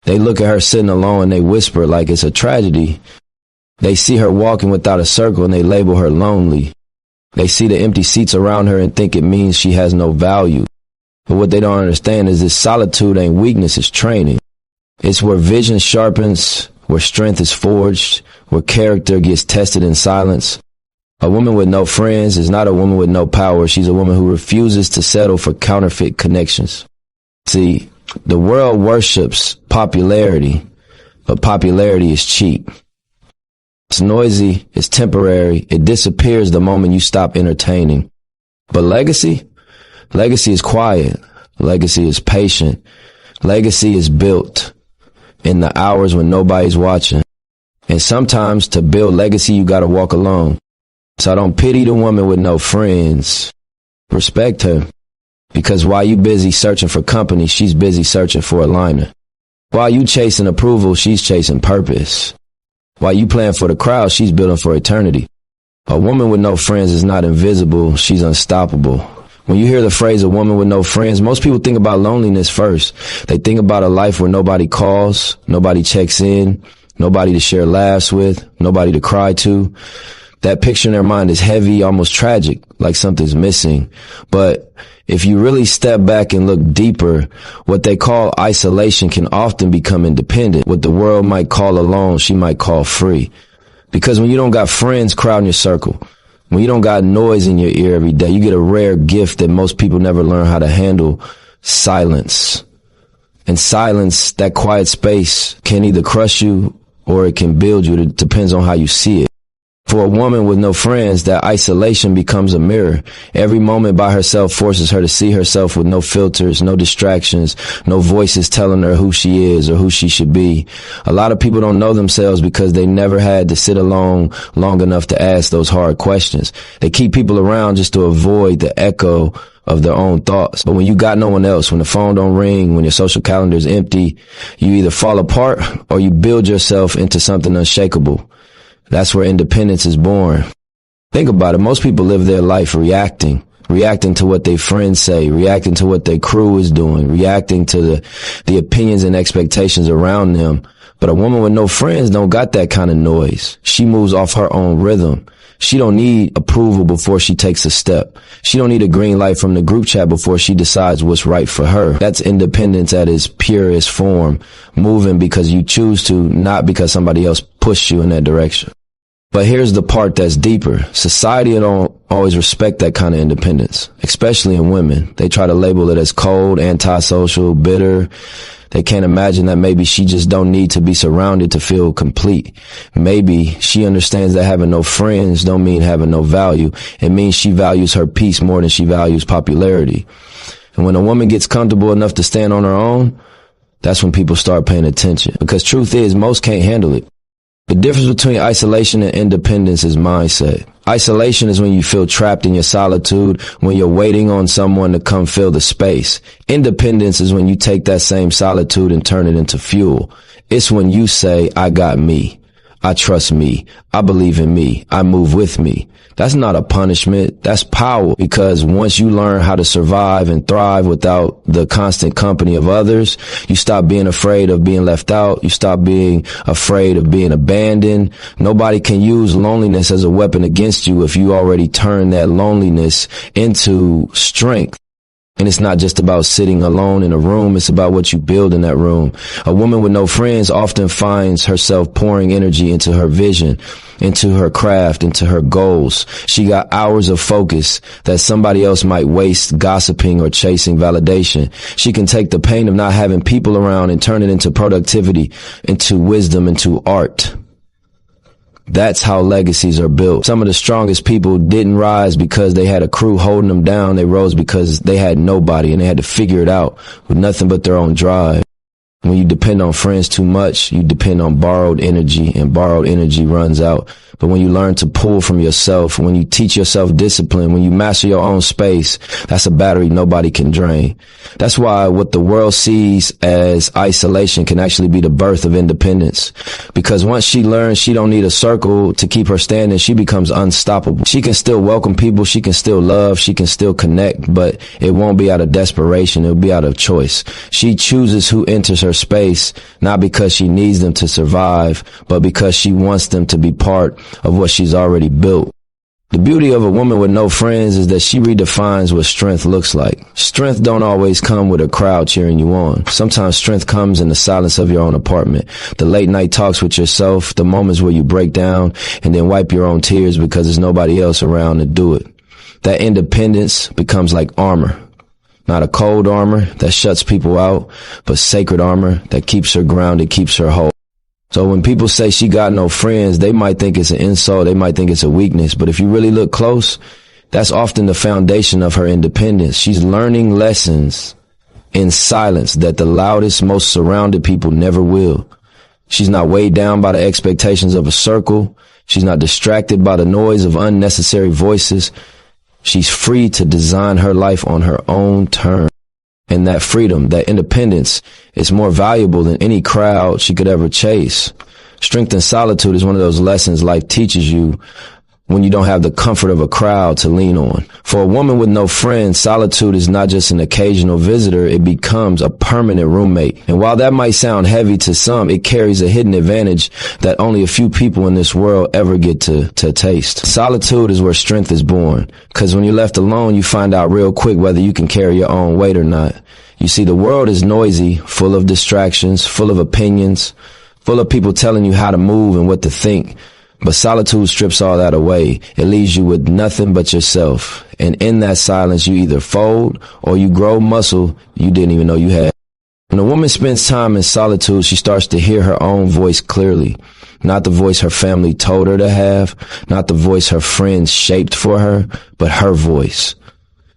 They look at her sitting alone and they whisper like it's a tragedy. They see her walking without a circle and they label her lonely. They see the empty seats around her and think it means she has no value. But what they don't understand is this solitude ain't weakness, it's training. It's where vision sharpens, where strength is forged, where character gets tested in silence. A woman with no friends is not a woman with no power. She's a woman who refuses to settle for counterfeit connections. See, the world worships popularity, but popularity is cheap. It's noisy, it's temporary, it disappears the moment you stop entertaining. But legacy is quiet. Legacy is patient. Legacy is built in the hours when nobody's watching. And sometimes to build legacy, you gotta walk alone. So I don't pity the woman with no friends. Respect her. Because while you busy searching for company, she's busy searching for alignment. While you chasing approval, she's chasing purpose. While you playing for the crowd, she's building for eternity. A woman with no friends is not invisible, she's unstoppable. When you hear the phrase a woman with no friends, most people think about loneliness first. They think about a life where nobody calls, nobody checks in, nobody to share laughs with, nobody to cry to. That picture in their mind is heavy, almost tragic, like something's missing. But if you really step back and look deeper, what they call isolation can often become independent. What the world might call alone, she might call free. Because when you don't got friends crowding your circle, when you don't got noise in your ear every day, you get a rare gift that most people never learn how to handle: silence. And silence, that quiet space, can either crush you or it can build you. It depends on how you see it. For a woman with no friends, that isolation becomes a mirror. Every moment by herself forces her to see herself with no filters, no distractions, no voices telling her who she is or who she should be. A lot of people don't know themselves because they never had to sit alone long enough to ask those hard questions. They keep people around just to avoid the echo of their own thoughts. But when you got no one else, when the phone don't ring, when your social calendar is empty, you either fall apart or you build yourself into something unshakable. That's where independence is born. Think about it. Most people live their life reacting to what their friends say, reacting to what their crew is doing, reacting to the opinions and expectations around them. But a woman with no friends don't got that kind of noise. She moves off her own rhythm. She don't need approval before she takes a step. She don't need a green light from the group chat before she decides what's right for her. That's independence at its purest form, moving because you choose to, not because somebody else pushed you in that direction. But here's the part that's deeper. Society don't always respect that kind of independence, especially in women. They try to label it as cold, antisocial, bitter. They can't imagine that maybe she just don't need to be surrounded to feel complete. Maybe she understands that having no friends don't mean having no value. It means she values her peace more than she values popularity. And when a woman gets comfortable enough to stand on her own, that's when people start paying attention. Because truth is, most can't handle it. The difference between isolation and independence is mindset. Isolation is when you feel trapped in your solitude, when you're waiting on someone to come fill the space. Independence is when you take that same solitude and turn it into fuel. It's when you say, I got me. I trust me. I believe in me. I move with me. That's not a punishment. That's power. Because once you learn how to survive and thrive without the constant company of others, you stop being afraid of being left out. You stop being afraid of being abandoned. Nobody can use loneliness as a weapon against you if you already turn that loneliness into strength. And it's not just about sitting alone in a room. It's about what you build in that room. A woman with no friends often finds herself pouring energy into her vision, into her craft, into her goals. She got hours of focus that somebody else might waste gossiping or chasing validation. She can take the pain of not having people around and turn it into productivity, into wisdom, into art. That's how legacies are built. Some of the strongest people didn't rise because they had a crew holding them down. They rose because they had nobody and they had to figure it out with nothing but their own drive. When you depend on friends too much, you depend on borrowed energy, and borrowed energy runs out. But when you learn to pull from yourself, when you teach yourself discipline, when you master your own space, that's a battery nobody can drain. That's why what the world sees as isolation can actually be the birth of independence. Because once she learns she don't need a circle to keep her standing, she becomes unstoppable. She can still welcome people, she can still love, she can still connect, but it won't be out of desperation, it'll be out of choice. She chooses who enters her her space, not because she needs them to survive, but because she wants them to be part of what she's already built. The beauty of a woman with no friends is that she redefines what strength looks like. Strength don't always come with a crowd cheering you on. Sometimes strength comes in the silence of your own apartment. The late night talks with yourself, the moments where you break down and then wipe your own tears because there's nobody else around to do it. That independence becomes like armor. Not a cold armor that shuts people out, but sacred armor that keeps her grounded, keeps her whole. So when people say she got no friends, they might think it's an insult, they might think it's a weakness, but if you really look close, that's often the foundation of her independence. She's learning lessons in silence that the loudest, most surrounded people never will. She's not weighed down by the expectations of a circle. She's not distracted by the noise of unnecessary voices. She's free to design her life on her own terms. And that freedom, that independence, is more valuable than any crowd she could ever chase. Strength in solitude is one of those lessons life teaches you when you don't have the comfort of a crowd to lean on. For a woman with no friends, solitude is not just an occasional visitor, it becomes a permanent roommate. And while that might sound heavy to some, it carries a hidden advantage that only a few people in this world ever get to taste. Solitude is where strength is born, because when you're left alone, you find out real quick whether you can carry your own weight or not. You see, the world is noisy, full of distractions, full of opinions, full of people telling you how to move and what to think. But solitude strips all that away. It leaves you with nothing but yourself. And in that silence, you either fold or you grow muscle you didn't even know you had. When a woman spends time in solitude, she starts to hear her own voice clearly. Not the voice her family told her to have, not the voice her friends shaped for her, but her voice.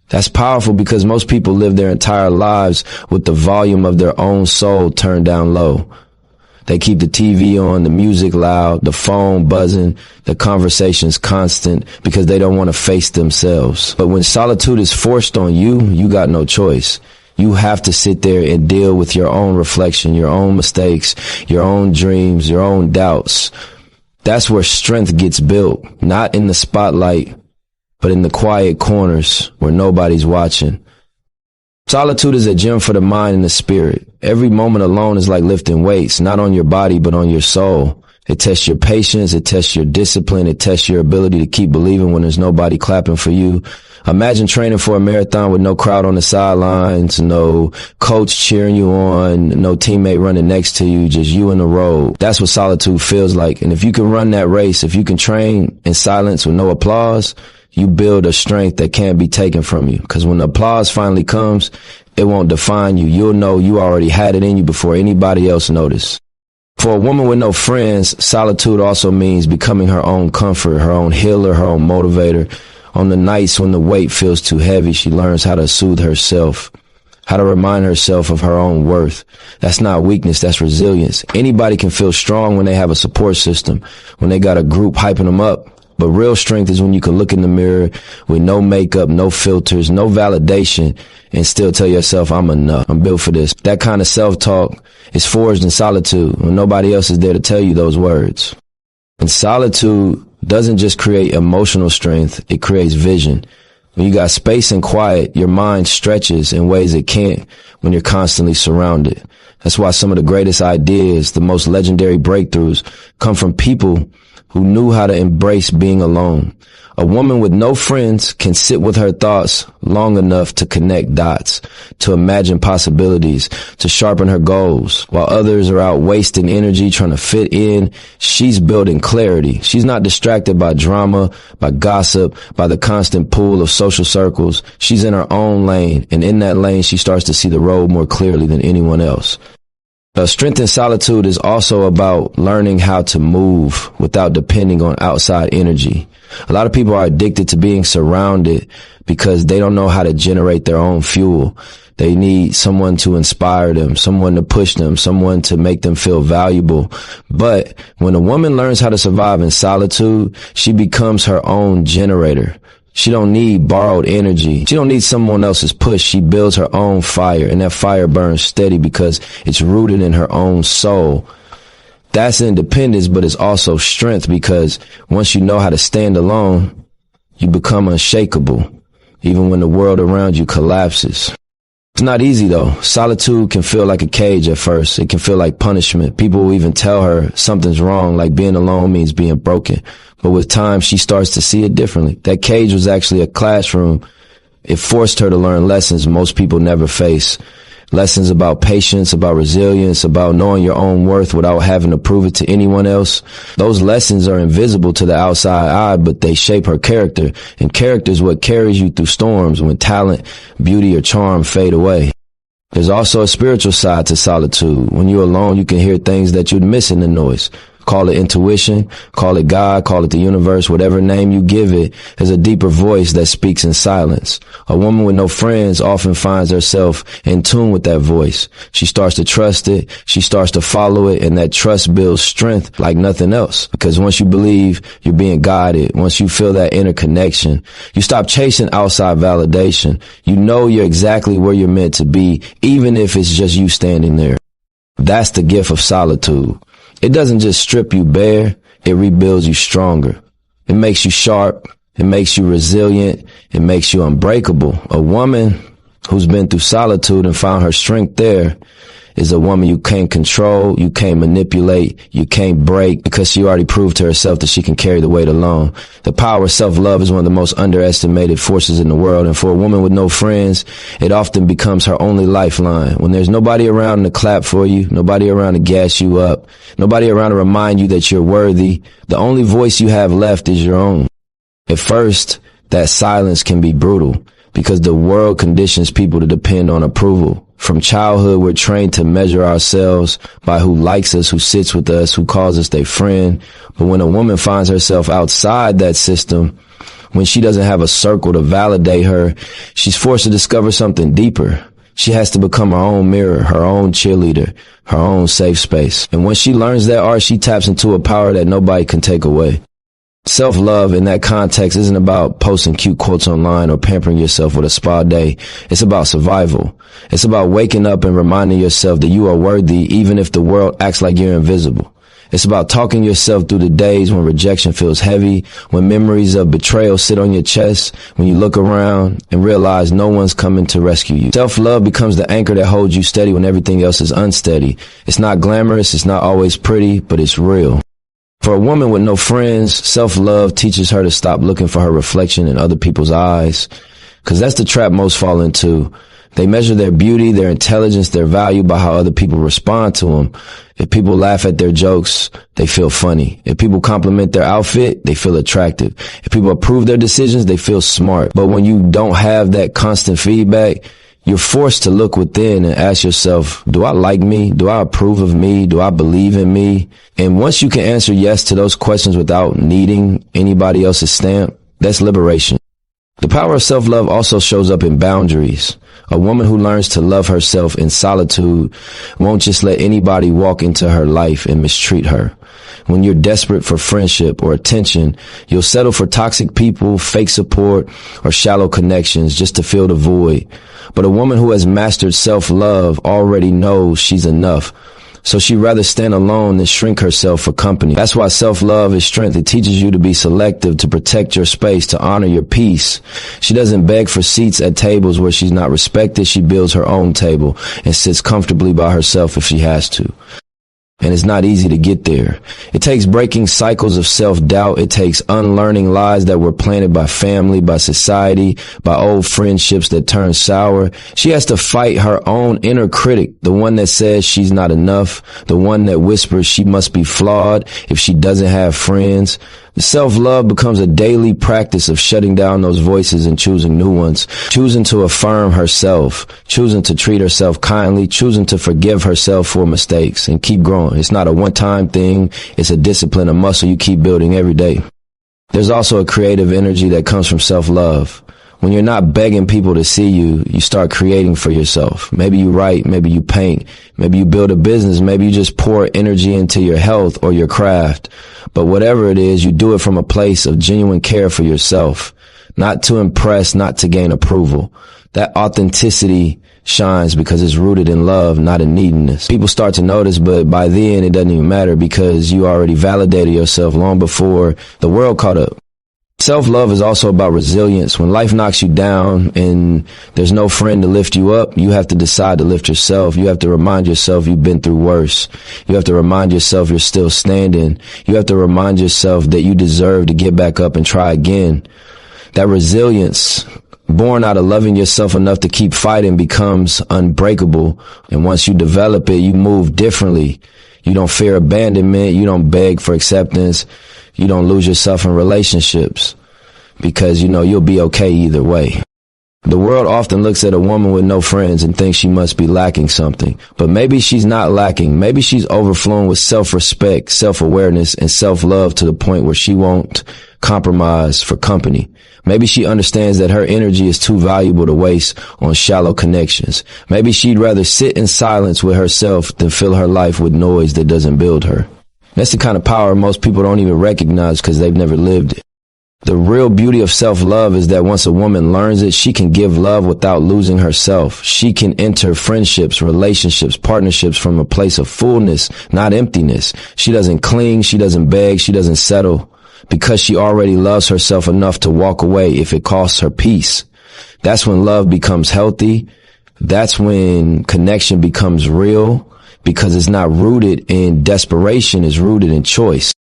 That's powerful because most people live their entire lives with the volume of their own soul turned down low. They keep the TV on, the music loud, the phone buzzing, the conversations constant because they don't want to face themselves. But when solitude is forced on you, you got no choice. You have to sit there and deal with your own reflection, your own mistakes, your own dreams, your own doubts. That's where strength gets built, not in the spotlight, but in the quiet corners where nobody's watching. Solitude is a gym for the mind and the spirit. Every moment alone is like lifting weights, not on your body, but on your soul. It tests your patience, it tests your discipline, it tests your ability to keep believing when there's nobody clapping for you. Imagine training for a marathon with no crowd on the sidelines, no coach cheering you on, no teammate running next to you, just you in the road. That's what solitude feels like. And if you can run that race, if you can train in silence with no applause, you build a strength that can't be taken from you. Because when the applause finally comes, it won't define you. You'll know you already had it in you before anybody else noticed. For a woman with no friends, solitude also means becoming her own comfort, her own healer, her own motivator. On the nights when the weight feels too heavy, she learns how to soothe herself, how to remind herself of her own worth. That's not weakness, that's resilience. Anybody can feel strong when they have a support system, when they got a group hyping them up. But real strength is when you can look in the mirror with no makeup, no filters, no validation, and still tell yourself, I'm enough. I'm built for this. That kind of self-talk is forged in solitude when nobody else is there to tell you those words. And solitude doesn't just create emotional strength, it creates vision. When you got space and quiet, your mind stretches in ways it can't when you're constantly surrounded. That's why some of the greatest ideas, the most legendary breakthroughs, come from people who knew how to embrace being alone. A woman with no friends can sit with her thoughts long enough to connect dots, to imagine possibilities, to sharpen her goals. While others are out wasting energy trying to fit in, she's building clarity. She's not distracted by drama, by gossip, by the constant pool of social circles. She's in her own lane, and in that lane, she starts to see the road more clearly than anyone else. Strength in solitude is also about learning how to move without depending on outside energy. A lot of people are addicted to being surrounded because they don't know how to generate their own fuel. They need someone to inspire them, someone to push them, someone to make them feel valuable. But when a woman learns how to survive in solitude, she becomes her own generator. She don't need borrowed energy. She don't need someone else's push. She builds her own fire, and that fire burns steady because it's rooted in her own soul. That's independence, but it's also strength because once you know how to stand alone, you become unshakable, even when the world around you collapses. It's not easy though. Solitude can feel like a cage at first. It can feel like punishment. People will even tell her something's wrong, like being alone means being broken. But with time, she starts to see it differently. That cage was actually a classroom. It forced her to learn lessons most people never face. Lessons about patience, about resilience, about knowing your own worth without having to prove it to anyone else. Those lessons are invisible to the outside eye, but they shape her character. And character is what carries you through storms when talent, beauty, or charm fade away. There's also a spiritual side to solitude. When you're alone, you can hear things that you'd miss in the noise. Call it intuition, call it God, call it the universe, whatever name you give it, has a deeper voice that speaks in silence. A woman with no friends often finds herself in tune with that voice. She starts to trust it, she starts to follow it, and that trust builds strength like nothing else. Because once you believe you're being guided, once you feel that inner connection, you stop chasing outside validation. You know you're exactly where you're meant to be, even if it's just you standing there. That's the gift of solitude. It doesn't just strip you bare, it rebuilds you stronger. It makes you sharp, it makes you resilient, it makes you unbreakable. A woman who's been through solitude and found her strength there is a woman you can't control, you can't manipulate, you can't break, because she already proved to herself that she can carry the weight alone. The power of self-love is one of the most underestimated forces in the world, and for a woman with no friends, it often becomes her only lifeline. When there's nobody around to clap for you, nobody around to gas you up, nobody around to remind you that you're worthy, the only voice you have left is your own. At first, that silence can be brutal, because the world conditions people to depend on approval. From childhood, we're trained to measure ourselves by who likes us, who sits with us, who calls us their friend. But when a woman finds herself outside that system, when she doesn't have a circle to validate her, she's forced to discover something deeper. She has to become her own mirror, her own cheerleader, her own safe space. And when she learns that art, she taps into a power that nobody can take away. Self-love in that context isn't about posting cute quotes online or pampering yourself with a spa day. It's about survival. It's about waking up and reminding yourself that you are worthy even if the world acts like you're invisible. It's about talking yourself through the days when rejection feels heavy, when memories of betrayal sit on your chest, when you look around and realize no one's coming to rescue you. Self-love becomes the anchor that holds you steady when everything else is unsteady. It's not glamorous, it's not always pretty, but it's real. For a woman with no friends, self-love teaches her to stop looking for her reflection in other people's eyes, because that's the trap most fall into. They measure their beauty, their intelligence, their value by how other people respond to them. If people laugh at their jokes, they feel funny. If people compliment their outfit, they feel attractive. If people approve their decisions, they feel smart. But when you don't have that constant feedback, you're forced to look within and ask yourself, do I like me? Do I approve of me? Do I believe in me? And once you can answer yes to those questions without needing anybody else's stamp, that's liberation. The power of self-love also shows up in boundaries. A woman who learns to love herself in solitude won't just let anybody walk into her life and mistreat her. When you're desperate for friendship or attention, you'll settle for toxic people, fake support, or shallow connections just to fill the void. But a woman who has mastered self-love already knows she's enough. So she'd rather stand alone than shrink herself for company. That's why self-love is strength. It teaches you to be selective, to protect your space, to honor your peace. She doesn't beg for seats at tables where she's not respected. She builds her own table and sits comfortably by herself if she has to. And it's not easy to get there. It takes breaking cycles of self-doubt. It takes unlearning lies that were planted by family, by society, by old friendships that turn sour. She has to fight her own inner critic, the one that says she's not enough, the one that whispers she must be flawed if she doesn't have friends. Self-love becomes a daily practice of shutting down those voices and choosing new ones, choosing to affirm herself, choosing to treat herself kindly, choosing to forgive herself for mistakes and keep growing. It's not a one-time thing. It's a discipline, a muscle you keep building every day. There's also a creative energy that comes from self-love. When you're not begging people to see you, you start creating for yourself. Maybe you write, maybe you paint, maybe you build a business, maybe you just pour energy into your health or your craft. But whatever it is, you do it from a place of genuine care for yourself, not to impress, not to gain approval. That authenticity shines because it's rooted in love, not in neediness. People start to notice, but by then it doesn't even matter because you already validated yourself long before the world caught up. Self-love is also about resilience. When life knocks you down and there's no friend to lift you up, you have to decide to lift yourself. You have to remind yourself you've been through worse. You have to remind yourself you're still standing. You have to remind yourself that you deserve to get back up and try again. That resilience, born out of loving yourself enough to keep fighting, becomes unbreakable. And once you develop it, you move differently. You don't fear abandonment. You don't beg for acceptance. You don't lose yourself in relationships because, you'll be okay either way. The world often looks at a woman with no friends and thinks she must be lacking something. But maybe she's not lacking. Maybe she's overflowing with self-respect, self-awareness, and self-love to the point where she won't compromise for company. Maybe she understands that her energy is too valuable to waste on shallow connections. Maybe she'd rather sit in silence with herself than fill her life with noise that doesn't build her. That's the kind of power most people don't even recognize because they've never lived it. The real beauty of self-love is that once a woman learns it, she can give love without losing herself. She can enter friendships, relationships, partnerships from a place of fullness, not emptiness. She doesn't cling, she doesn't beg, she doesn't settle because she already loves herself enough to walk away if it costs her peace. That's when love becomes healthy. That's when connection becomes real. Because it's not rooted in desperation, it's rooted in choice.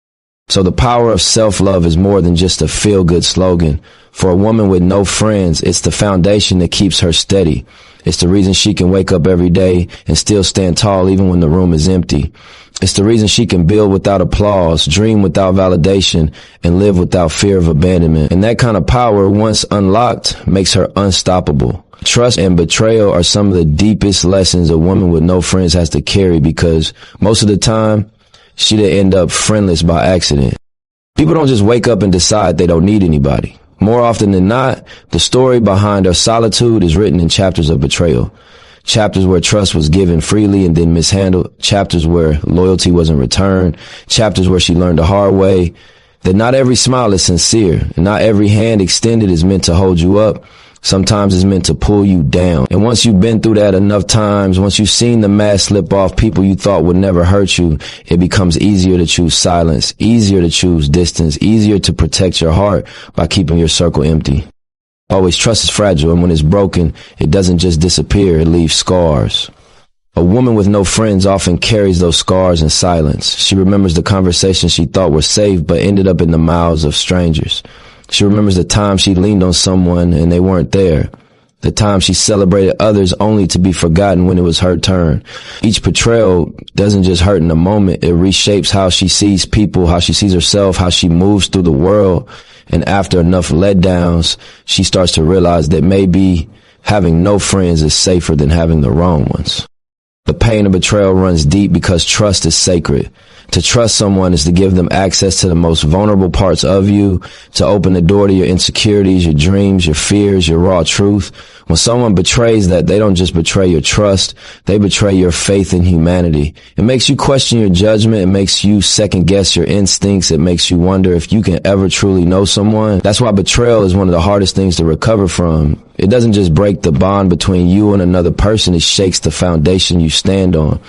So the power of self-love is more than just a feel-good slogan. For a woman with no friends, it's the foundation that keeps her steady. It's the reason she can wake up every day and still stand tall even when the room is empty. It's the reason she can build without applause, dream without validation, and live without fear of abandonment. And that kind of power, once unlocked, makes her unstoppable. Trust and betrayal are some of the deepest lessons a woman with no friends has to carry because most of the time, she'd end up friendless by accident. People don't just wake up and decide they don't need anybody. More often than not, the story behind her solitude is written in chapters of betrayal. Chapters where trust was given freely and then mishandled. Chapters where loyalty wasn't returned. Chapters where she learned the hard way that not every smile is sincere and not every hand extended is meant to hold you up. Sometimes it's meant to pull you down. And once you've been through that enough times, once you've seen the mask slip off people you thought would never hurt you, it becomes easier to choose silence, easier to choose distance, easier to protect your heart by keeping your circle empty. Always, trust is fragile, and when it's broken, it doesn't just disappear, it leaves scars. A woman with no friends often carries those scars in silence. She remembers the conversations she thought were safe but ended up in the mouths of strangers. She remembers the time she leaned on someone and they weren't there. The time she celebrated others only to be forgotten when it was her turn. Each betrayal doesn't just hurt in the moment. It reshapes how she sees people, how she sees herself, how she moves through the world. And after enough letdowns, she starts to realize that maybe having no friends is safer than having the wrong ones. The pain of betrayal runs deep because trust is sacred. To trust someone is to give them access to the most vulnerable parts of you, to open the door to your insecurities, your dreams, your fears, your raw truth. When someone betrays that, they don't just betray your trust, they betray your faith in humanity. It makes you question your judgment. It makes you second guess your instincts. It makes you wonder if you can ever truly know someone. That's why betrayal is one of the hardest things to recover from. It doesn't just break the bond between you and another person. It shakes the foundation you stand on.